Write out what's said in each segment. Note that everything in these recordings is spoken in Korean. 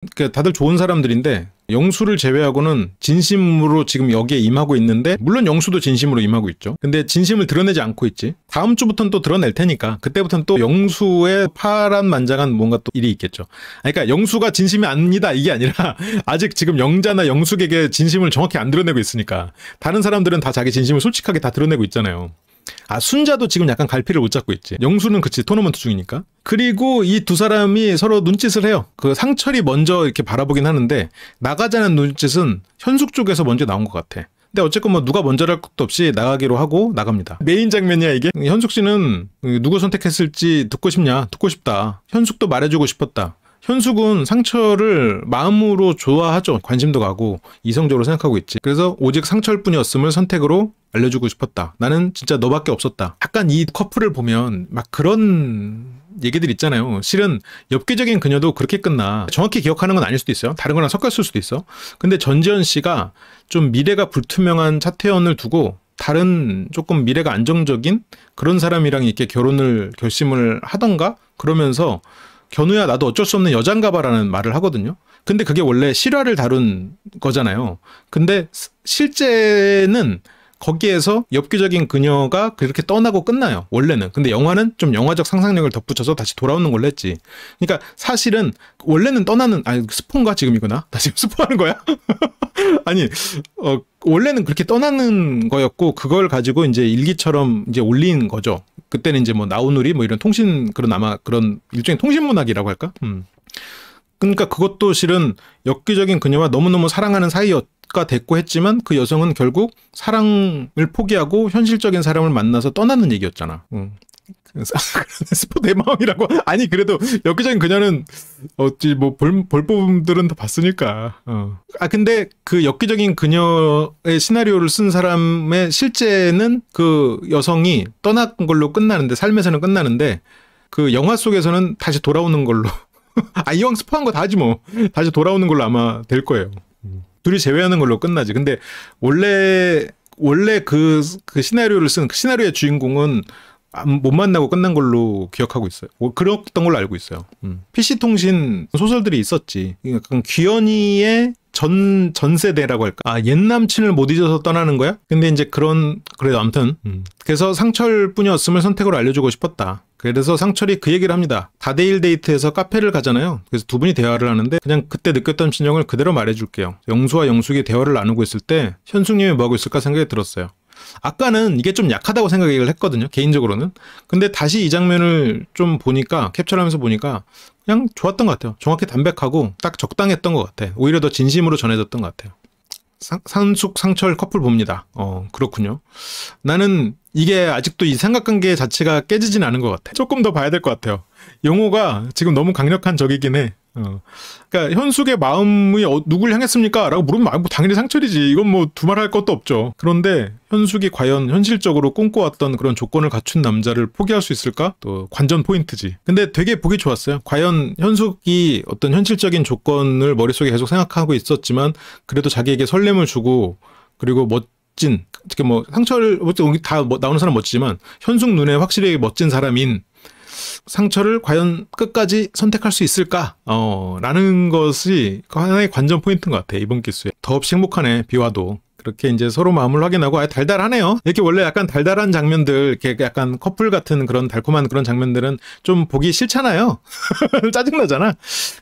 그러니까 다들 좋은 사람들인데 영수를 제외하고는 진심으로 지금 여기에 임하고 있는데, 물론 영수도 진심으로 임하고 있죠. 근데 진심을 드러내지 않고 있지. 다음 주부터는 또 드러낼 테니까 그때부터는 또 영수의 파란만장한 뭔가 또 일이 있겠죠. 그러니까 영수가 진심이 아니다 이게 아니라 아직 지금 영자나 영숙에게 진심을 정확히 안 드러내고 있으니까. 다른 사람들은 다 자기 진심을 솔직하게 다 드러내고 있잖아요. 순자도 지금 약간 갈피를 못 잡고 있지. 영수는 그치, 토너먼트 중이니까. 그리고 이 두 사람이 서로 눈짓을 해요. 그 상철이 먼저 이렇게 바라보긴 하는데 나가자는 눈짓은 현숙 쪽에서 먼저 나온 것 같아. 근데 어쨌건 뭐 누가 먼저랄 것도 없이 나가기로 하고 나갑니다. 메인 장면이야 이게. 현숙 씨는 누구 선택했을지 듣고 싶냐? 듣고 싶다. 현숙도 말해주고 싶었다. 현숙은 상철을 마음으로 좋아하죠. 관심도 가고 이성적으로 생각하고 있지. 그래서 오직 상철뿐이었음을 선택으로 알려주고 싶었다. 나는 진짜 너밖에 없었다. 약간 이 커플을 보면 막 그런 얘기들 있잖아요. 실은 엽기적인 그녀도 그렇게 끝나. 정확히 기억하는 건 아닐 수도 있어요. 다른 거랑 섞였을 수도 있어. 근데 전지현 씨가 좀 미래가 불투명한 차태현을 두고 다른 조금 미래가 안정적인 그런 사람이랑 이렇게 결혼을 결심을 하던가 그러면서 견우야 나도 어쩔 수 없는 여잔가 봐라는 말을 하거든요. 근데 그게 원래 실화를 다룬 거잖아요. 근데 실제는 거기에서 엽기적인 그녀가 그렇게 떠나고 끝나요. 원래는. 근데 영화는 좀 영화적 상상력을 덧붙여서 다시 돌아오는 걸로 했지. 그러니까 사실은 원래는 떠나는, 아니 스폰가 지금 이거나? 나 지금 스포하는 거야? 아니 원래는 그렇게 떠나는 거였고 그걸 가지고 이제 일기처럼 이제 올린 거죠. 그때는 이제 뭐 나우누리 뭐 이런 통신 그런 아마 그런 일종의 통신문학이라고 할까? 그러니까 그것도 실은 엽기적인 그녀와 너무너무 사랑하는 사이가 됐고 했지만 그 여성은 결국 사랑을 포기하고 현실적인 사람을 만나서 떠나는 얘기였잖아. 스포 내 마음이라고. 아니 그래도 엽기적인 그녀는 어찌 뭐 볼법들은 다 봤으니까. 근데 그 엽기적인 그녀의 시나리오를 쓴 사람의 실제는 그 여성이 떠난 걸로 끝나는데, 삶에서는 끝나는데 그 영화 속에서는 다시 돌아오는 걸로. 이왕 스포한 거 다 하지 뭐. 다시 돌아오는 걸로 아마 될 거예요. 둘이 재회하는 걸로 끝나지. 근데 원래 그 시나리오를 쓴 그 시나리오의 주인공은 못 만나고 끝난 걸로 기억하고 있어요. 그랬던 걸로 알고 있어요. PC통신 소설들이 있었지. 약간 귀연이의 전 세대라고 할까? 옛 남친을 못 잊어서 떠나는 거야? 근데 이제 그래도 아무튼. 그래서 상철뿐이었음을 선택으로 알려주고 싶었다. 그래서 상철이 그 얘기를 합니다. 다대일 데이트에서 카페를 가잖아요. 그래서 두 분이 대화를 하는데 그냥 그때 느꼈던 심정을 그대로 말해줄게요. 영수와 영숙이 대화를 나누고 있을 때 현숙님이 뭐하고 있을까 생각이 들었어요. 아까는 이게 좀 약하다고 생각을 했거든요. 개인적으로는. 근데 다시 이 장면을 좀 보니까, 캡처를 하면서 보니까 그냥 좋았던 것 같아요. 정확히 담백하고 딱 적당했던 것 같아. 오히려 더 진심으로 전해졌던 것 같아요. 상숙, 상철 커플 봅니다. 그렇군요. 나는 이게 아직도 이 삼각관계 자체가 깨지진 않은 것 같아. 조금 더 봐야 될 것 같아요. 용호가 지금 너무 강력한 적이긴 해. 그러니까 현숙의 마음이 누굴 향했습니까? 라고 물으면 뭐 당연히 상철이지. 이건 뭐 두말할 것도 없죠. 그런데 현숙이 과연 현실적으로 꿈꿔왔던 그런 조건을 갖춘 남자를 포기할 수 있을까? 또 관전 포인트지. 근데 되게 보기 좋았어요. 과연 현숙이 어떤 현실적인 조건을 머릿속에 계속 생각하고 있었지만 그래도 자기에게 설렘을 주고, 그리고 멋진, 특히 뭐 상철 다 나오는 사람 멋지지만 현숙 눈에 확실히 멋진 사람인 상철을 과연 끝까지 선택할 수 있을까? 라는 것이 하나의 관전 포인트인 것 같아, 이번 기수에. 더없이 행복하네, 비와도. 그렇게 이제 서로 마음을 확인하고, 달달하네요. 이렇게 원래 약간 달달한 장면들, 이렇게 약간 커플 같은 그런 달콤한 그런 장면들은 좀 보기 싫잖아요. 짜증나잖아.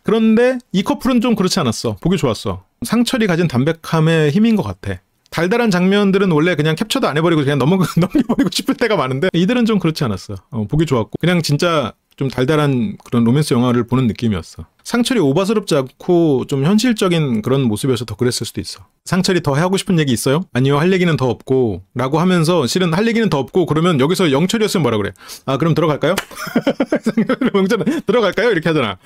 그런데 이 커플은 좀 그렇지 않았어. 보기 좋았어. 상철이 가진 담백함의 힘인 것 같아. 달달한 장면들은 원래 그냥 캡처도 안 해버리고 그냥 넘겨버리고 싶을 때가 많은데 이들은 좀 그렇지 않았어. 보기 좋았고 그냥 진짜 좀 달달한 그런 로맨스 영화를 보는 느낌이었어. 상철이 오바스럽지 않고 좀 현실적인 그런 모습이어서 더 그랬을 수도 있어. 상철이 더 하고 싶은 얘기 있어요? 아니요, 할 얘기는 더 없고 라고 하면서, 실은 할 얘기는 더 없고 그러면 여기서 영철이었으면 뭐라 그래? 그럼 들어갈까요? 영철은 들어갈까요? 이렇게 하잖아.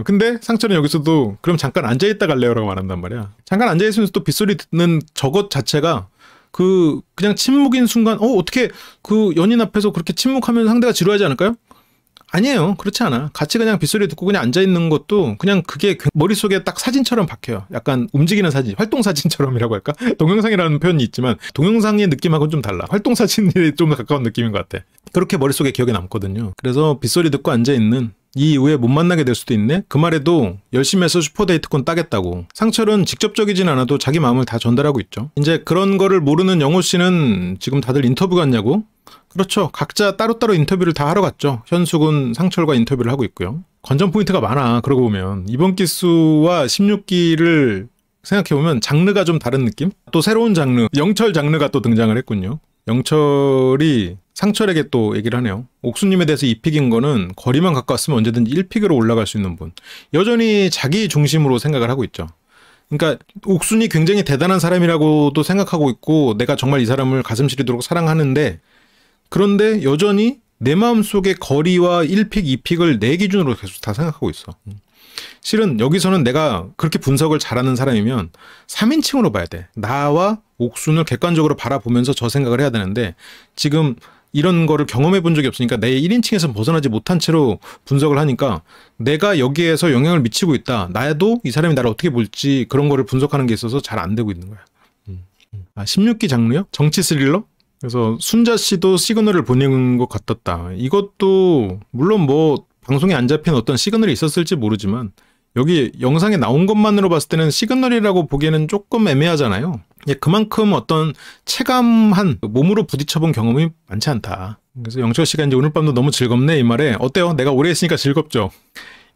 근데 상철은 여기서도 그럼 잠깐 앉아있다 갈래요? 라고 말한단 말이야. 잠깐 앉아있으면서 또 빗소리 듣는 저것 자체가 그냥 침묵인 순간 어떻게 그 연인 앞에서 그렇게 침묵하면 상대가 지루하지 않을까요? 아니에요. 그렇지 않아. 같이 그냥 빗소리 듣고 그냥 앉아있는 것도 그냥 그게 머릿속에 딱 사진처럼 박혀요. 약간 움직이는 사진, 활동사진처럼이라고 할까? 동영상이라는 표현이 있지만 동영상의 느낌하고는 좀 달라. 활동사진이 좀 더 가까운 느낌인 것 같아. 그렇게 머릿속에 기억에 남거든요. 그래서 빗소리 듣고 앉아있는 이 이후에 못 만나게 될 수도 있네. 그 말에도 열심히 해서 슈퍼데이트권 따겠다고. 상철은 직접적이진 않아도 자기 마음을 다 전달하고 있죠. 이제 그런 거를 모르는 영호 씨는 지금 다들 인터뷰 갔냐고? 그렇죠. 각자 따로따로 인터뷰를 다 하러 갔죠. 현수군, 상철과 인터뷰를 하고 있고요. 관전 포인트가 많아. 그러고 보면 이번 기수와 16기를 생각해보면 장르가 좀 다른 느낌? 또 새로운 장르, 영철 장르가 또 등장을 했군요. 영철이 상철에게 또 얘기를 하네요. 옥수님에 대해서 2픽인 거는 거리만 가까웠으면 언제든지 1픽으로 올라갈 수 있는 분. 여전히 자기 중심으로 생각을 하고 있죠. 그러니까 옥순이 굉장히 대단한 사람이라고도 생각하고 있고 내가 정말 이 사람을 가슴 시리도록 사랑하는데 그런데 여전히 내 마음속에 거리와 1픽, 2픽을 내 기준으로 계속 다 생각하고 있어. 실은 여기서는 내가 그렇게 분석을 잘하는 사람이면 3인칭으로 봐야 돼. 나와 옥순을 객관적으로 바라보면서 저 생각을 해야 되는데 지금 이런 거를 경험해 본 적이 없으니까 내 1인칭에서 벗어나지 못한 채로 분석을 하니까 내가 여기에서 영향을 미치고 있다. 나도 이 사람이 나를 어떻게 볼지 그런 거를 분석하는 게 있어서 잘 안 되고 있는 거야. 16기 장르요? 정치 스릴러? 그래서 순자 씨도 시그널을 보낸 것 같았다. 이것도 물론 뭐 방송에 안 잡힌 어떤 시그널이 있었을지 모르지만 여기 영상에 나온 것만으로 봤을 때는 시그널이라고 보기에는 조금 애매하잖아요. 그만큼 어떤 체감한 몸으로 부딪혀본 경험이 많지 않다. 그래서 영철 씨가 이제 오늘 밤도 너무 즐겁네 이 말에 어때요? 내가 오래 했으니까 즐겁죠.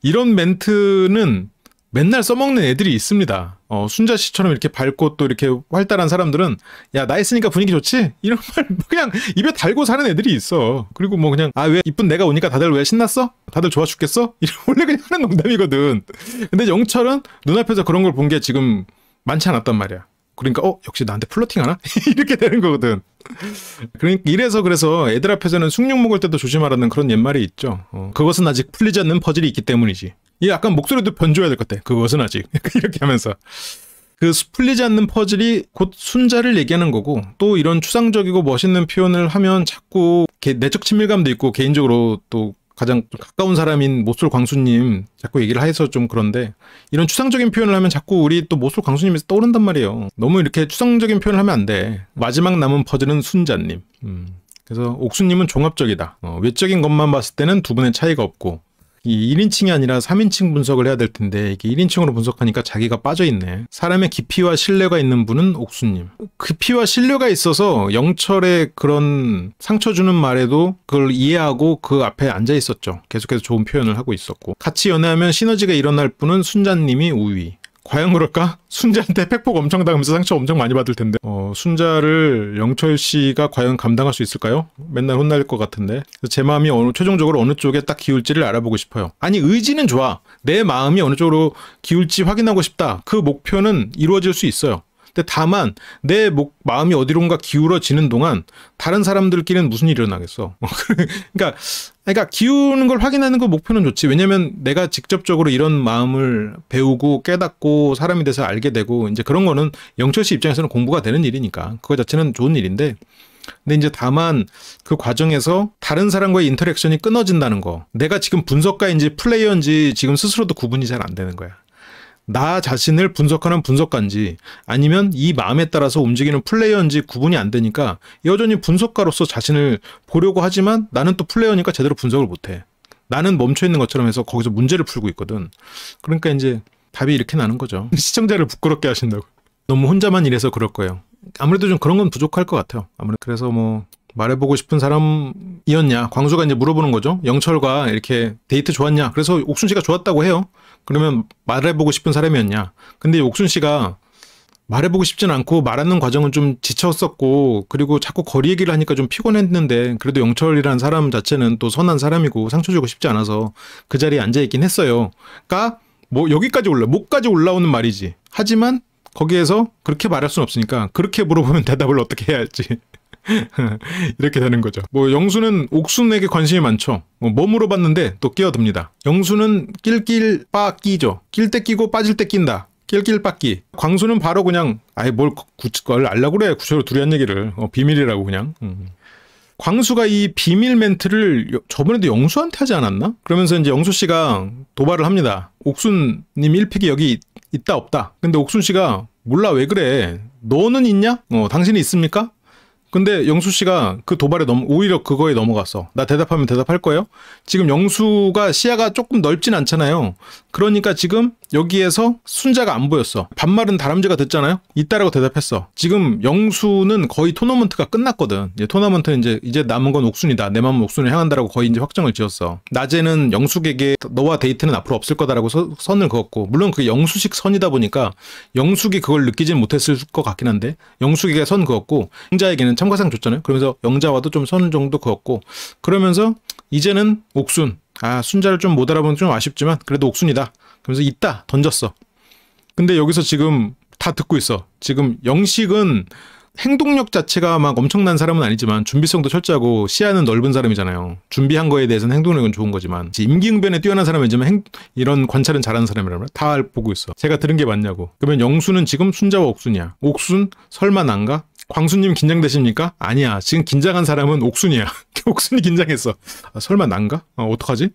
이런 멘트는 맨날 써먹는 애들이 있습니다. 순자 씨처럼 이렇게 밝고 또 이렇게 활달한 사람들은 야, 나 있으니까 분위기 좋지? 이런 말 그냥 입에 달고 사는 애들이 있어. 그리고 뭐 그냥 아, 왜 이쁜 내가 오니까 다들 왜 신났어? 다들 좋아 죽겠어? 이런 원래 그냥 하는 농담이거든. 근데 영철은 눈앞에서 그런 걸 본 게 지금 많지 않았단 말이야. 그러니까 역시 나한테 플러팅하나? 이렇게 되는 거거든. 그러니까 그래서 애들 앞에서는 숭늉 먹을 때도 조심하라는 그런 옛말이 있죠. 그것은 아직 풀리지 않는 퍼즐이 있기 때문이지. 이 약간 목소리도 변줘야 될 것 같아. 그것은 아직 이렇게 하면서 그 풀리지 않는 퍼즐이 곧 순자를 얘기하는 거고 또 이런 추상적이고 멋있는 표현을 하면 자꾸 내적 친밀감도 있고 개인적으로 또 가장 가까운 사람인 모쏠 광수님 자꾸 얘기를 해서 좀 그런데 이런 추상적인 표현을 하면 자꾸 우리 또 모쏠 광수님이 떠오른단 말이에요. 너무 이렇게 추상적인 표현을 하면 안 돼. 마지막 남은 퍼즐은 순자님. 그래서 옥수님은 종합적이다. 외적인 것만 봤을 때는 두 분의 차이가 없고 이 1인칭이 아니라 3인칭 분석을 해야 될 텐데 이게 1인칭으로 분석하니까 자기가 빠져있네. 사람의 깊이와 신뢰가 있는 분은 옥수님. 깊이와 신뢰가 있어서 영철의 그런 상처 주는 말에도 그걸 이해하고 그 앞에 앉아있었죠. 계속해서 좋은 표현을 하고 있었고 같이 연애하면 시너지가 일어날 분은 순자님이 우위. 과연 그럴까? 순자한테 팩폭 엄청 당하면서 상처 엄청 많이 받을 텐데 순자를 영철 씨가 과연 감당할 수 있을까요? 맨날 혼날 것 같은데 제 마음이 최종적으로 어느 쪽에 딱 기울지를 알아보고 싶어요. 아니 의지는 좋아. 내 마음이 어느 쪽으로 기울지 확인하고 싶다. 그 목표는 이루어질 수 있어요. 근데 다만 내 마음이 어디론가 기울어지는 동안 다른 사람들끼리는 무슨 일이 일어나겠어. 그러니까 기우는 걸 확인하는 거 목표는 좋지. 왜냐면 내가 직접적으로 이런 마음을 배우고 깨닫고 사람이 돼서 알게 되고 이제 그런 거는 영철 씨 입장에서는 공부가 되는 일이니까 그거 자체는 좋은 일인데 근데 이제 다만 그 과정에서 다른 사람과의 인터랙션이 끊어진다는 거 내가 지금 분석가인지 플레이어인지 지금 스스로도 구분이 잘 안 되는 거야. 나 자신을 분석하는 분석가인지 아니면 이 마음에 따라서 움직이는 플레이어인지 구분이 안 되니까 여전히 분석가로서 자신을 보려고 하지만 나는 또 플레이어니까 제대로 분석을 못해. 나는 멈춰있는 것처럼 해서 거기서 문제를 풀고 있거든. 그러니까 이제 답이 이렇게 나는 거죠. 시청자를 부끄럽게 하신다고. 너무 혼자만 일해서 그럴 거예요. 아무래도 좀 그런 건 부족할 것 같아요. 아무래도 그래서 뭐 말해보고 싶은 사람이었냐. 광수가 이제 물어보는 거죠. 영철과 이렇게 데이트 좋았냐. 그래서 옥순 씨가 좋았다고 해요. 그러면 말해보고 싶은 사람이었냐. 근데 옥순 씨가 말해보고 싶진 않고 말하는 과정은 좀 지쳤었고 그리고 자꾸 거리 얘기를 하니까 좀 피곤했는데 그래도 영철이라는 사람 자체는 또 선한 사람이고 상처 주고 싶지 않아서 그 자리에 앉아있긴 했어요. 그러니까 뭐 여기까지 목까지 올라오는 말이지. 하지만 거기에서 그렇게 말할 수는 없으니까 그렇게 물어보면 대답을 어떻게 해야 할지 이렇게 되는 거죠. 뭐 영수는 옥순에게 관심이 많죠. 뭐 물어봤는데 또 끼어듭니다. 영수는 낄낄 빠끼죠. 낄 때 끼고 빠질 때 낀다. 낄낄 빠끼. 광수는 바로 그냥 아이 뭘 그걸 알라고 그래. 구체로 둘이 한 얘기를 비밀이라고 그냥. 광수가 이 비밀 멘트를 저번에도 영수한테 하지 않았나? 그러면서 이제 영수 씨가 도발을 합니다. 옥순님 1픽이 여기 있다 없다. 근데 옥순 씨가 몰라 왜 그래. 너는 있냐? 당신이 있습니까? 근데 영수 씨가 그 도발에 오히려 그거에 넘어갔어. 나 대답하면 대답할 거예요? 지금 영수가 시야가 조금 넓진 않잖아요. 그러니까 지금 여기에서 순자가 안 보였어. 반말은 다람쥐가 듣잖아요? 있다라고 대답했어. 지금 영수는 거의 토너먼트가 끝났거든. 토너먼트는 이제 남은 건 옥순이다. 내 마음은 옥순을 향한다라고 거의 이제 확정을 지었어. 낮에는 영숙에게 너와 데이트는 앞으로 없을 거다라고 선을 그었고, 물론 그게 영수식 선이다 보니까 영숙이 그걸 느끼진 못했을 것 같긴 한데, 영숙에게 선 그었고, 영자에게는 참가상 줬잖아요. 그러면서 영자와도 좀 선 정도 그었고, 그러면서 이제는 옥순, 순자를 좀 못 알아보면 좀 아쉽지만 그래도 옥순이다. 그러면서 있다 던졌어. 근데 여기서 지금 다 듣고 있어. 지금 영식은 행동력 자체가 막 엄청난 사람은 아니지만 준비성도 철저하고 시야는 넓은 사람이잖아요. 준비한 거에 대해서는 행동력은 좋은 거지만, 임기응변에 뛰어난 사람이지만 이런 관찰은 잘하는 사람이라면 다 보고 있어. 제가 들은 게 맞냐고. 그러면 영수는 지금 순자와 옥순이야. 옥순 설마 난가? 광수님 긴장되십니까? 아니야. 지금 긴장한 사람은 옥순이야. 옥순이 긴장했어. 설마 난가? 어떡하지?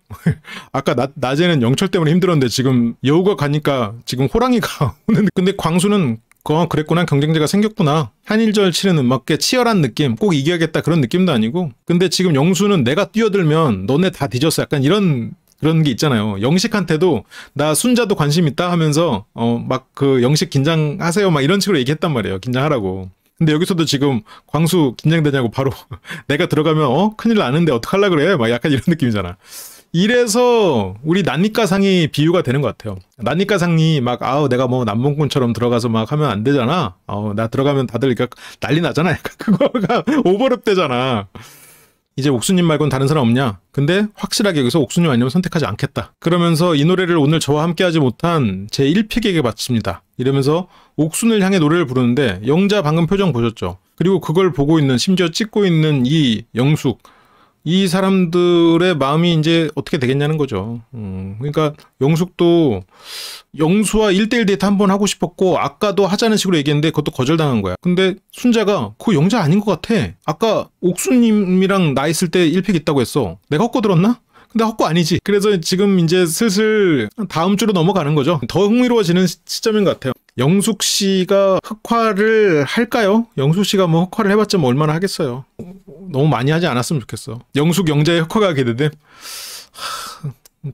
아까 낮에는 영철 때문에 힘들었는데 지금 여우가 가니까 지금 호랑이가 오는데, 근데 광수는 그랬구나, 경쟁자가 생겼구나. 한일절 치르는 막 치열한 느낌, 꼭 이겨야겠다 그런 느낌도 아니고. 근데 지금 영수는 내가 뛰어들면 너네 다 뒤졌어. 약간 그런 게 있잖아요. 영식한테도 나 순자도 관심 있다 하면서 막 그 영식 긴장하세요 막 이런 식으로 얘기했단 말이에요. 긴장하라고. 근데 여기서도 지금 광수 긴장되냐고 바로 내가 들어가면 큰일 나는데 어떡하려고 그래? 막 약간 이런 느낌이잖아. 이래서 우리 난니까상이 비유가 되는 것 같아요. 난니까상이 막 내가 뭐 남봉꾼처럼 들어가서 막 하면 안 되잖아. 나 들어가면 다들 난리 나잖아. 약간 그거가 오버랩 되잖아. 이제 옥수님 말고는 다른 사람 없냐? 근데 확실하게 여기서 옥수님 아니면 선택하지 않겠다. 그러면서 이 노래를 오늘 저와 함께하지 못한 제 1픽에게 바칩니다. 이러면서 옥순을 향해 노래를 부르는데, 영자 방금 표정 보셨죠? 그리고 그걸 보고 있는, 심지어 찍고 있는 이 영숙, 이 사람들의 마음이 이제 어떻게 되겠냐는 거죠. 그러니까 영숙도 영수와 1대1 데이트 한번 하고 싶었고, 아까도 하자는 식으로 얘기했는데 그것도 거절당한 거야. 근데 순자가 그거 영자 아닌 것 같아. 아까 옥수님이랑 나 있을 때 1픽 있다고 했어. 내가 헛거 들었나? 근데 헛거 아니지. 그래서 지금 이제 슬슬 다음 주로 넘어가는 거죠. 더 흥미로워지는 시점인 것 같아요. 영숙 씨가 흑화를 할까요? 영숙 씨가 뭐 흑화를 해봤자 뭐 얼마나 하겠어요. 너무 많이 하지 않았으면 좋겠어. 영숙 영자의 흑화가 기대돼.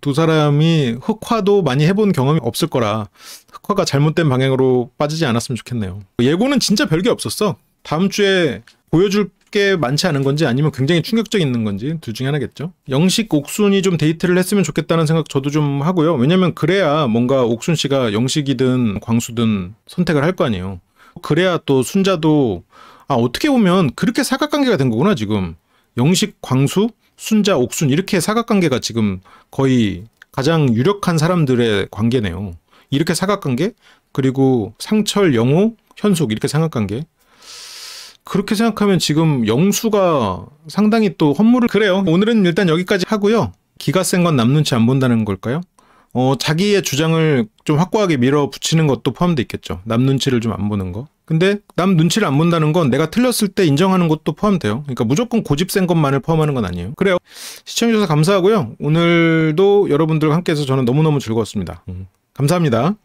두 사람이 흑화도 많이 해본 경험이 없을 거라 흑화가 잘못된 방향으로 빠지지 않았으면 좋겠네요. 예고는 진짜 별게 없었어. 다음 주에 보여줄 게 많지 않은 건지 아니면 굉장히 충격적인 건지 둘 중에 하나겠죠. 영식 옥순이 좀 데이트를 했으면 좋겠다는 생각 저도 좀 하고요. 왜냐면 그래야 뭔가 옥순 씨가 영식이든 광수든 선택을 할 거 아니에요. 그래야 또 순자도 어떻게 보면 그렇게 사각관계가 된 거구나. 지금 영식, 광수, 순자, 옥순 이렇게 사각관계가 지금 거의 가장 유력한 사람들의 관계네요. 이렇게 사각관계, 그리고 상철, 영호, 현숙 이렇게 사각관계. 그렇게 생각하면 지금 영수가 상당히 또 헛물을. 그래요. 오늘은 일단 여기까지 하고요. 기가 센 건 남 눈치 안 본다는 걸까요? 자기의 주장을 좀 확고하게 밀어붙이는 것도 포함되어 있겠죠. 남 눈치를 좀 안 보는 거. 근데 남 눈치를 안 본다는 건 내가 틀렸을 때 인정하는 것도 포함돼요. 그러니까 무조건 고집 센 것만을 포함하는 건 아니에요. 그래요. 시청해주셔서 감사하고요. 오늘도 여러분들과 함께해서 저는 너무너무 즐거웠습니다. 감사합니다.